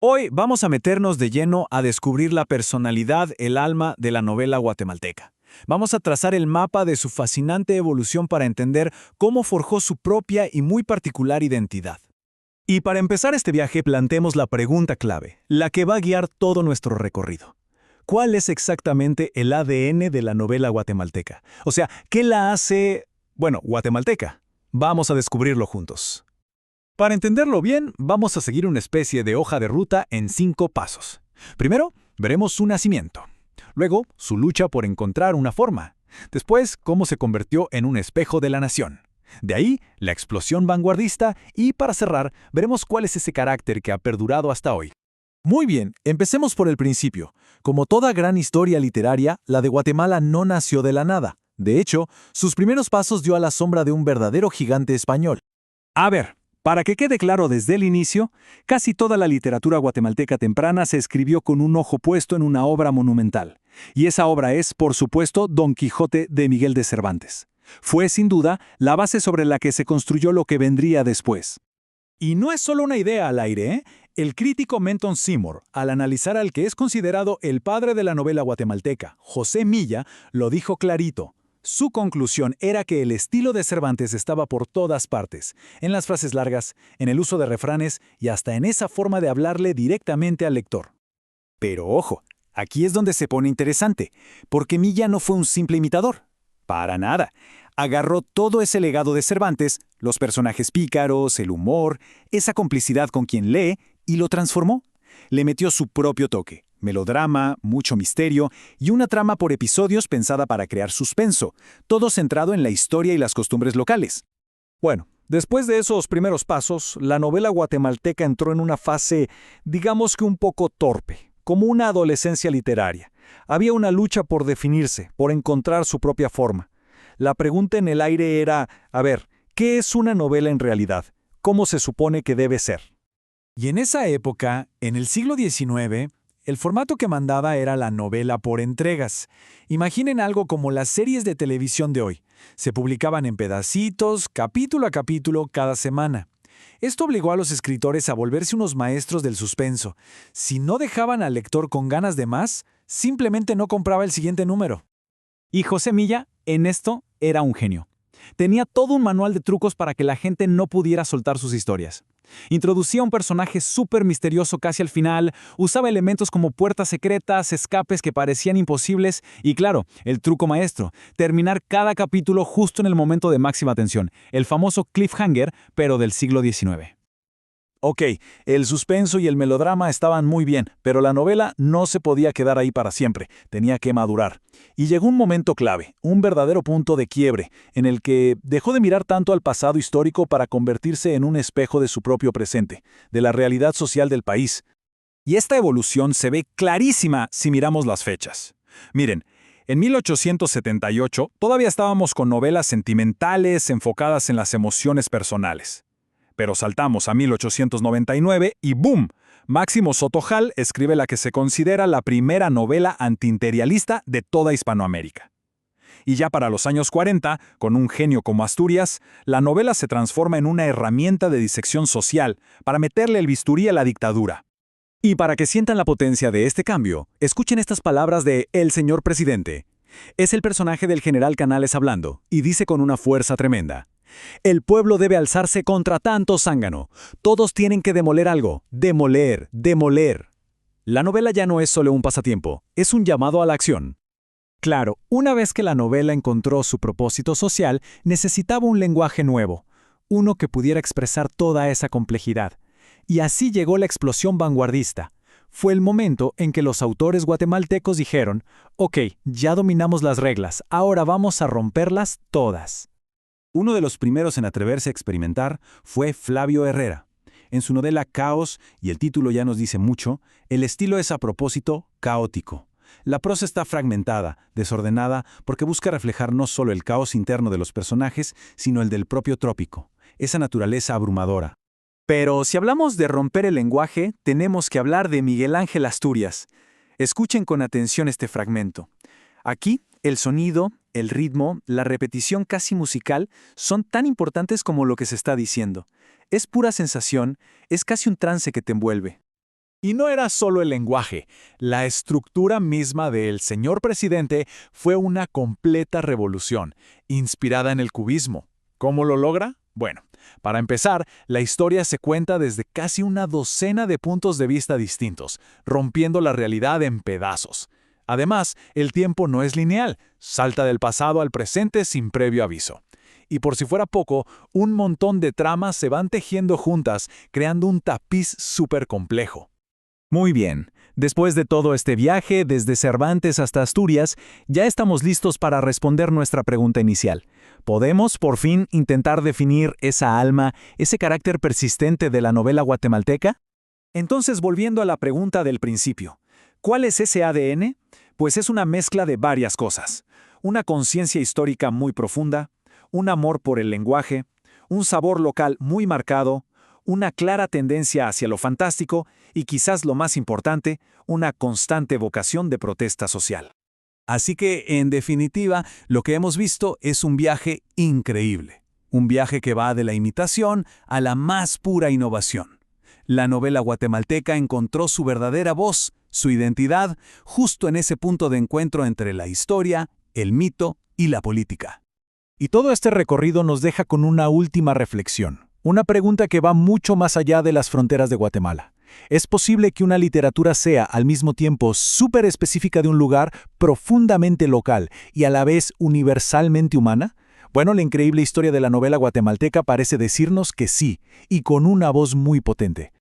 Hoy vamos a meternos de lleno a descubrir la personalidad, el alma de la novela guatemalteca. Vamos a trazar el mapa de su fascinante evolución para entender cómo forjó su propia y muy particular identidad. Y para empezar este viaje, planteemos la pregunta clave, la que va a guiar todo nuestro recorrido. ¿Cuál es exactamente el ADN de la novela guatemalteca? O sea, ¿qué la hace, guatemalteca? Vamos a descubrirlo juntos. Para entenderlo bien, vamos a seguir una especie de hoja de ruta en 5 pasos. Primero, veremos su nacimiento. Luego, su lucha por encontrar una forma. Después, cómo se convirtió en un espejo de la nación. De ahí, la explosión vanguardista y, para cerrar, veremos cuál es ese carácter que ha perdurado hasta hoy. Muy bien, empecemos por el principio. Como toda gran historia literaria, la de Guatemala no nació de la nada. De hecho, sus primeros pasos dio a la sombra de un verdadero gigante español. A ver, para que quede claro desde el inicio, casi toda la literatura guatemalteca temprana se escribió con un ojo puesto en una obra monumental. Y esa obra es, por supuesto, Don Quijote de Miguel de Cervantes. Fue, sin duda, la base sobre la que se construyó lo que vendría después. Y no es solo una idea al aire, ¿eh? El crítico Menton Seymour, al analizar al que es considerado el padre de la novela guatemalteca, José Milla, lo dijo clarito. Su conclusión era que el estilo de Cervantes estaba por todas partes, en las frases largas, en el uso de refranes y hasta en esa forma de hablarle directamente al lector. Pero ojo, aquí es donde se pone interesante, porque Milla no fue un simple imitador. Para nada. Agarró todo ese legado de Cervantes, los personajes pícaros, el humor, esa complicidad con quien lee, y lo transformó. Le metió su propio toque. Melodrama, mucho misterio y una trama por episodios pensada para crear suspenso, todo centrado en la historia y las costumbres locales. Bueno, después de esos primeros pasos, la novela guatemalteca entró en una fase, digamos que un poco torpe, como una adolescencia literaria. Había una lucha por definirse, por encontrar su propia forma. La pregunta en el aire era, ¿qué es una novela en realidad? ¿Cómo se supone que debe ser? Y en esa época, en el siglo XIX, el formato que mandaba era la novela por entregas. Imaginen algo como las series de televisión de hoy. Se publicaban en pedacitos, capítulo a capítulo, cada semana. Esto obligó a los escritores a volverse unos maestros del suspenso. Si no dejaban al lector con ganas de más, simplemente no compraba el siguiente número. Y José Milla, en esto, era un genio. Tenía todo un manual de trucos para que la gente no pudiera soltar sus historias. Introducía un personaje súper misterioso casi al final, usaba elementos como puertas secretas, escapes que parecían imposibles y, claro, el truco maestro, terminar cada capítulo justo en el momento de máxima tensión, el famoso cliffhanger, pero del siglo XIX. Ok, el suspenso y el melodrama estaban muy bien, pero la novela no se podía quedar ahí para siempre, tenía que madurar. Y llegó un momento clave, un verdadero punto de quiebre, en el que dejó de mirar tanto al pasado histórico para convertirse en un espejo de su propio presente, de la realidad social del país. Y esta evolución se ve clarísima si miramos las fechas. Miren, en 1878 todavía estábamos con novelas sentimentales enfocadas en las emociones personales. Pero saltamos a 1899 y ¡boom! Máximo Sotojal escribe la que se considera la primera novela antiimperialista de toda Hispanoamérica. Y ya para los años 40, con un genio como Asturias, la novela se transforma en una herramienta de disección social para meterle el bisturí a la dictadura. Y para que sientan la potencia de este cambio, escuchen estas palabras de El señor presidente. Es el personaje del general Canales hablando, y dice con una fuerza tremenda. El pueblo debe alzarse contra tanto zángano. Todos tienen que demoler algo. Demoler, demoler. La novela ya no es solo un pasatiempo, es un llamado a la acción. Claro, una vez que la novela encontró su propósito social, necesitaba un lenguaje nuevo, uno que pudiera expresar toda esa complejidad. Y así llegó la explosión vanguardista. Fue el momento en que los autores guatemaltecos dijeron, ok, ya dominamos las reglas, ahora vamos a romperlas todas. Uno de los primeros en atreverse a experimentar fue Flavio Herrera. En su novela Caos, y el título ya nos dice mucho, el estilo es a propósito caótico. La prosa está fragmentada, desordenada, porque busca reflejar no solo el caos interno de los personajes, sino el del propio trópico, esa naturaleza abrumadora. Pero si hablamos de romper el lenguaje, tenemos que hablar de Miguel Ángel Asturias. Escuchen con atención este fragmento. Aquí, el sonido, el ritmo, la repetición casi musical son tan importantes como lo que se está diciendo. Es pura sensación, es casi un trance que te envuelve. Y no era solo el lenguaje, la estructura misma del señor presidente fue una completa revolución, inspirada en el cubismo. ¿Cómo lo logra? Bueno, para empezar, la historia se cuenta desde casi una docena de puntos de vista distintos, rompiendo la realidad en pedazos. Además, el tiempo no es lineal, salta del pasado al presente sin previo aviso. Y por si fuera poco, un montón de tramas se van tejiendo juntas, creando un tapiz súper complejo. Muy bien, después de todo este viaje, desde Cervantes hasta Asturias, ya estamos listos para responder nuestra pregunta inicial. ¿Podemos, por fin, intentar definir esa alma, ese carácter persistente de la novela guatemalteca? Entonces, volviendo a la pregunta del principio, ¿cuál es ese ADN? Pues es una mezcla de varias cosas. Una conciencia histórica muy profunda, un amor por el lenguaje, un sabor local muy marcado, una clara tendencia hacia lo fantástico y quizás lo más importante, una constante vocación de protesta social. Así que, en definitiva, lo que hemos visto es un viaje increíble. Un viaje que va de la imitación a la más pura innovación. La novela guatemalteca encontró su verdadera voz, su identidad, justo en ese punto de encuentro entre la historia, el mito y la política. Y todo este recorrido nos deja con una última reflexión. Una pregunta que va mucho más allá de las fronteras de Guatemala. ¿Es posible que una literatura sea al mismo tiempo súper específica de un lugar, profundamente local y a la vez universalmente humana? Bueno, la increíble historia de la novela guatemalteca parece decirnos que sí, y con una voz muy potente.